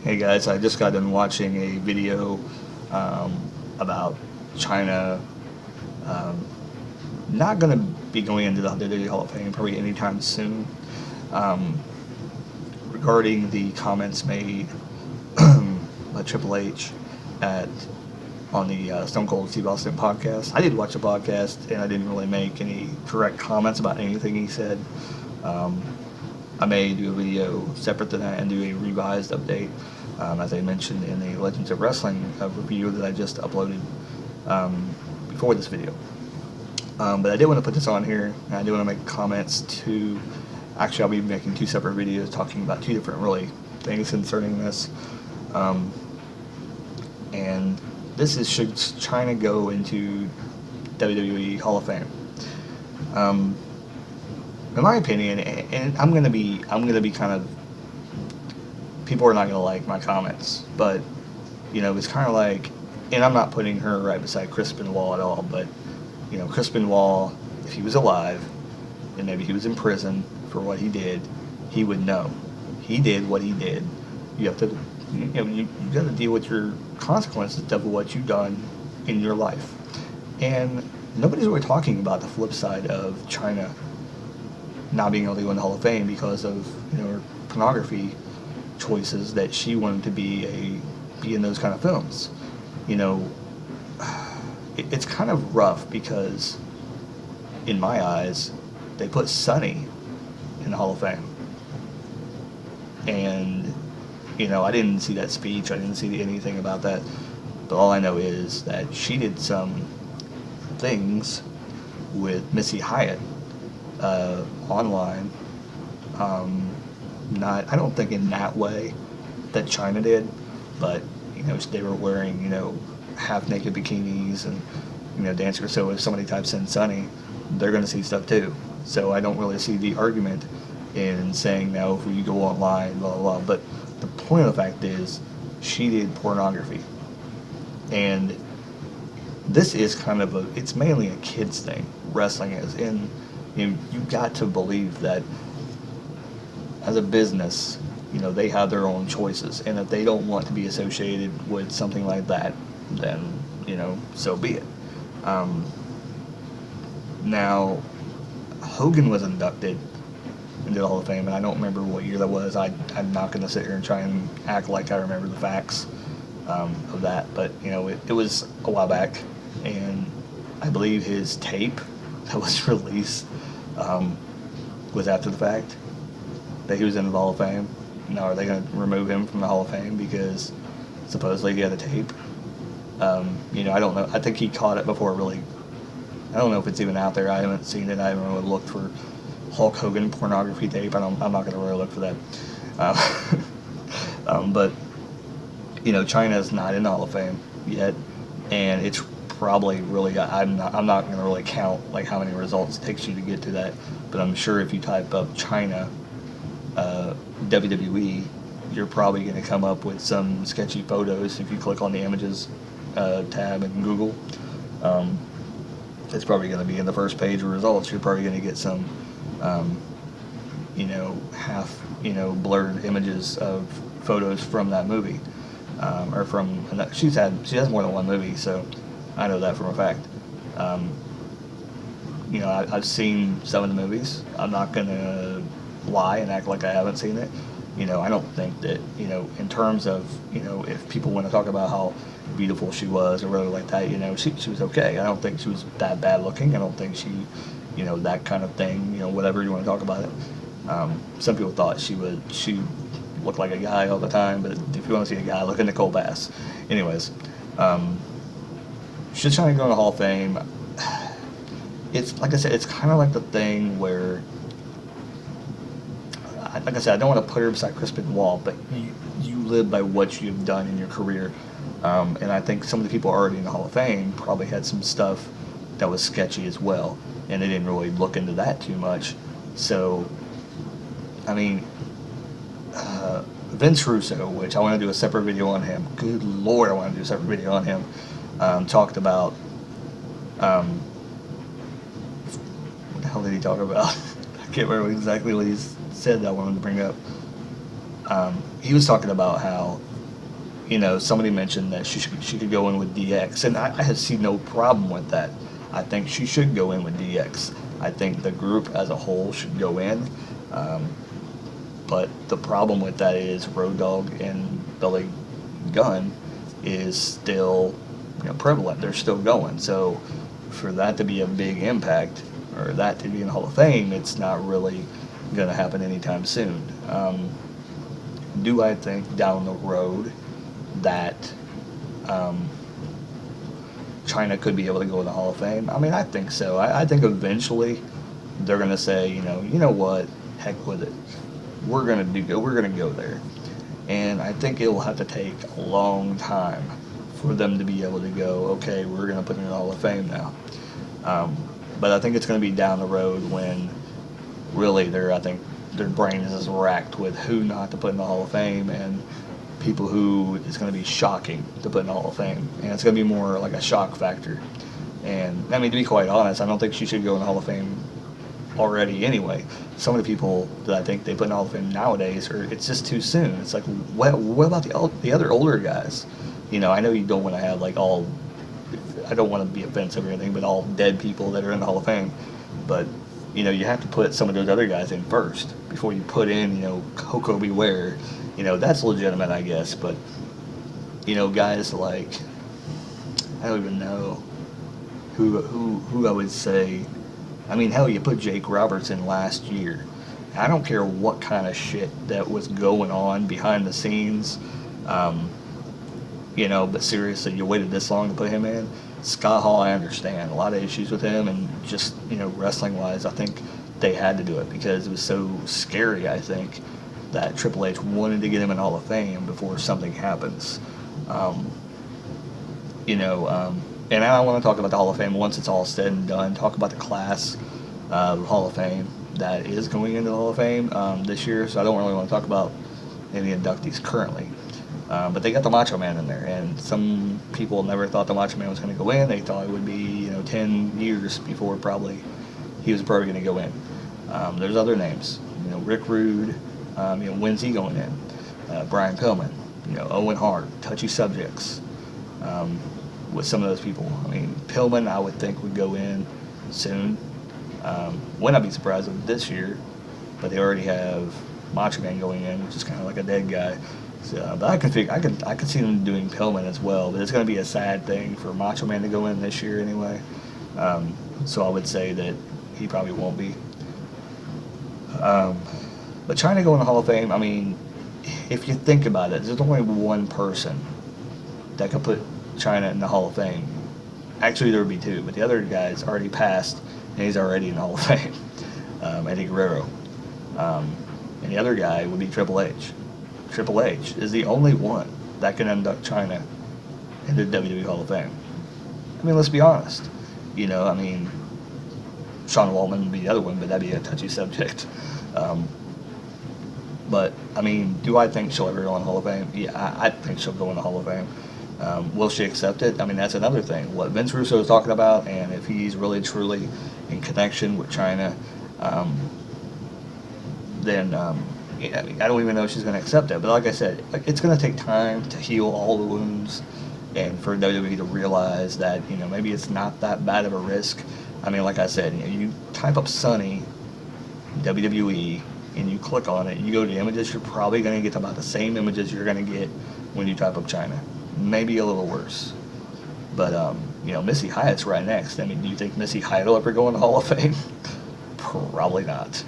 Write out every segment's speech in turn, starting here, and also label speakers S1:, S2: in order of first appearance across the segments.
S1: Hey guys, I just got done watching a video about China. Um, Not going to be going into the WWE Hall of Fame probably anytime soon. Um, Regarding the comments made by Triple H at on the Stone Cold Steve Austin podcast. I did watch the podcast and I didn't really make any direct comments about anything he said. Um, I may do a video separate to that and do a revised update, as I mentioned in the Legends of Wrestling review that I just uploaded before this video. But I did want to put this on here, and I do want to make comments to. Actually, I'll be making two separate videos talking about two different really things concerning this. And this is, should Chyna go into WWE Hall of Fame? In my opinion, and I'm gonna be kind of, people are not gonna like my comments, but it's kind of like, and I'm not putting her right beside Chris Benoit at all, but Chris Benoit, if he was alive and maybe he was in prison for what he did, he would know. He did what he did. You have to, you got to deal with your consequences of what you've done in your life. And nobody's really talking about the flip side of Chyna not being able to go in the Hall of Fame because of her pornography choices, that she wanted to be in those kind of films. It's kind of rough because, in my eyes, they put Sonny in the Hall of Fame. And, I didn't see that speech. I didn't see anything about that. But all I know is that she did some things with Missy Hyatt online. I don't think in that way that Chyna did, but, they were wearing, half-naked bikinis and, dancing. So if somebody types in Sonny, they're going to see stuff too. So I don't really see the argument in saying now if you go online, blah, blah, blah. But the point of the fact is, she did pornography. And this is kind of it's mainly a kid's thing, wrestling is. And you've got to believe that as a business, they have their own choices. And if they don't want to be associated with something like that, then, so be it. Now, Hogan was inducted into the Hall of Fame, and I don't remember what year that was. I'm not going to sit here and try and act like I remember the facts of that, but, it was a while back, and I believe his tape that was released was after the fact that he was in the Hall of Fame. Now, are they going to remove him from the Hall of Fame because supposedly he had a tape? I don't know. I think he caught it before really. I don't know if it's even out there. I haven't seen it. I haven't really looked for Hulk Hogan pornography tape. I'm not going to really look for that. But Chyna's not in the Hall of Fame yet, and it's probably really. I'm not going to really count like how many results it takes you to get to that. But I'm sure if you type up Chyna WWE, you're probably going to come up with some sketchy photos if you click on the images tab in Google. It's probably going to be in the first page of results. You're probably going to get some, half, blurred images of photos from that movie, or from. She has more than one movie, so I know that for a fact. I've seen some of the movies. I'm not going to lie and act like I haven't seen it. I don't think that, in terms of, if people want to talk about how beautiful she was or whatever like that, she was okay. I don't think she was that bad looking. I don't think she, that kind of thing, whatever you want to talk about it. Some people thought she looked like a guy all the time, but if you want to see a guy, look at Nicole Bass. Anyways, she's trying to go in the Hall of Fame. It's, like I said, it's kind of like the thing where, like I said, I don't want to put her beside Chris Benoit, but you live by what you've done in your career. And I think some of the people already in the Hall of Fame probably had some stuff that was sketchy as well, and they didn't really look into that too much. So, I mean, Vince Russo, which I want to do a separate video on him. Good Lord, I want to do a separate video on him. Talked about, what the hell did he talk about? I can't remember exactly what he said that I wanted to bring up. He was talking about how somebody mentioned that she could go in with DX, and I see no problem with that. I think she should go in with DX. I think the group as a whole should go in. Um, but the problem with that is Road Dogg and Billy Gunn is still prevalent. They're still going. So for that to be a big impact, or that to be in the Hall of Fame, it's not really going to happen anytime soon. Do I think down the road that Chyna could be able to go in the Hall of Fame? I mean, I think so. I think eventually they're going to say, you know what, heck with it. We're going to go there. And I think it will have to take a long time for them to be able to go, okay, we're going to put in the Hall of Fame now. But I think it's going to be down the road when really I think their brain is racked with who not to put in the Hall of Fame, and people who it's going to be shocking to put in the Hall of Fame. And it's going to be more like a shock factor. And I mean, to be quite honest, I don't think she should go in the Hall of Fame already anyway. Some of the people that I think they put in the Hall of Fame nowadays, it's just too soon. It's like, what about the other older guys? I know you don't want to have like all, I don't want to be offensive or anything, but all dead people that are in the Hall of Fame. But, you have to put some of those other guys in first before you put in, Coco Beware. That's legitimate, I guess. But, guys like, I don't even know who I would say. I mean, hell, you put Jake Roberts in last year. I don't care what kind of shit that was going on behind the scenes. But seriously, you waited this long to put him in. Scott Hall, I understand. A lot of issues with him, and just, wrestling-wise, I think they had to do it because it was so scary, I think, that Triple H wanted to get him in Hall of Fame before something happens. And I want to talk about the Hall of Fame once it's all said and done. Talk about the class of Hall of Fame that is going into the Hall of Fame this year. So I don't really want to talk about any inductees currently. But they got the Macho Man in there, and some people never thought the Macho Man was going to go in. They thought it would be 10 years before probably he was probably going to go in. There's other names, Rick Rude. When's he going in? Brian Pillman, Owen Hart, touchy subjects. With some of those people, I mean, Pillman, I would think would go in soon. Would not be surprised if this year, but they already have Macho Man going in, which is kind of like a dead guy. So, but I could see them doing Pillman as well. But it's going to be a sad thing for Macho Man to go in this year anyway. So I would say that he probably won't be. But trying to go in the Hall of Fame, I mean, if you think about it, there's only one person that could put Chyna in the Hall of Fame. Actually, there would be two, but the other guy's already passed, and he's already in the Hall of Fame. Eddie Guerrero. And the other guy would be Triple H. Triple H is the only one that can induct Chyna into the WWE Hall of Fame. I mean, let's be honest. I mean, Sean Waltman would be the other one, but that'd be a touchy subject. But, I mean, do I think she'll ever go in the Hall of Fame? Yeah, I think she'll go in the Hall of Fame. Will she accept it? I mean, that's another thing. What Vince Russo is talking about, and if he's really, truly in connection with Chyna, then I mean, I don't even know if she's going to accept it. But like I said, it's going to take time to heal all the wounds and for WWE to realize that, maybe it's not that bad of a risk. I mean, like I said, you type up Sunny, WWE, and you click on it, and you go to images, you're probably going to get about the same images you're going to get when you type up Chyna. Maybe a little worse. But, Missy Hyatt's right next. I mean, do you think Missy Hyatt will ever go in the Hall of Fame? Probably not.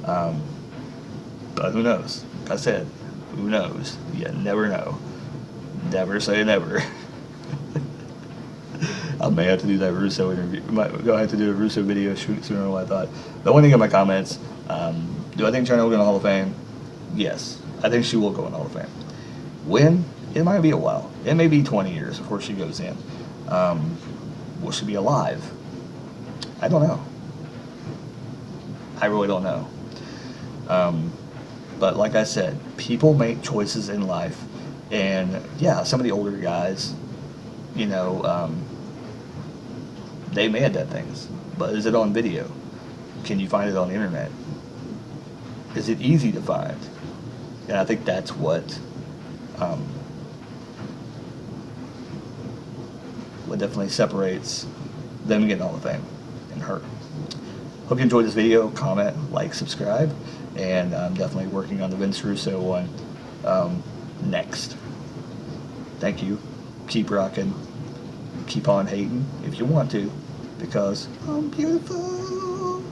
S1: But who knows? Like I said, who knows? You never know. Never say never. I may have to do that Russo interview. Might go have to do a Russo video shoot sooner than what I thought. But I want to get my comments. Do I think Chyna will go in the Hall of Fame? Yes. I think she will go in the Hall of Fame. When? It might be a while. It may be 20 years before she goes in. Will she be alive? I don't know. I really don't know. But like I said, people make choices in life. And, yeah, some of the older guys, they may have done things. But is it on video? Can you find it on the internet? Is it easy to find? And I think that's what what definitely separates them getting Hall of Fame and her. Hope you enjoyed this video. Comment, like, subscribe, and I'm definitely working on the Vince Russo one next. Thank you. Keep rocking. Keep on hating if you want to, because I'm beautiful.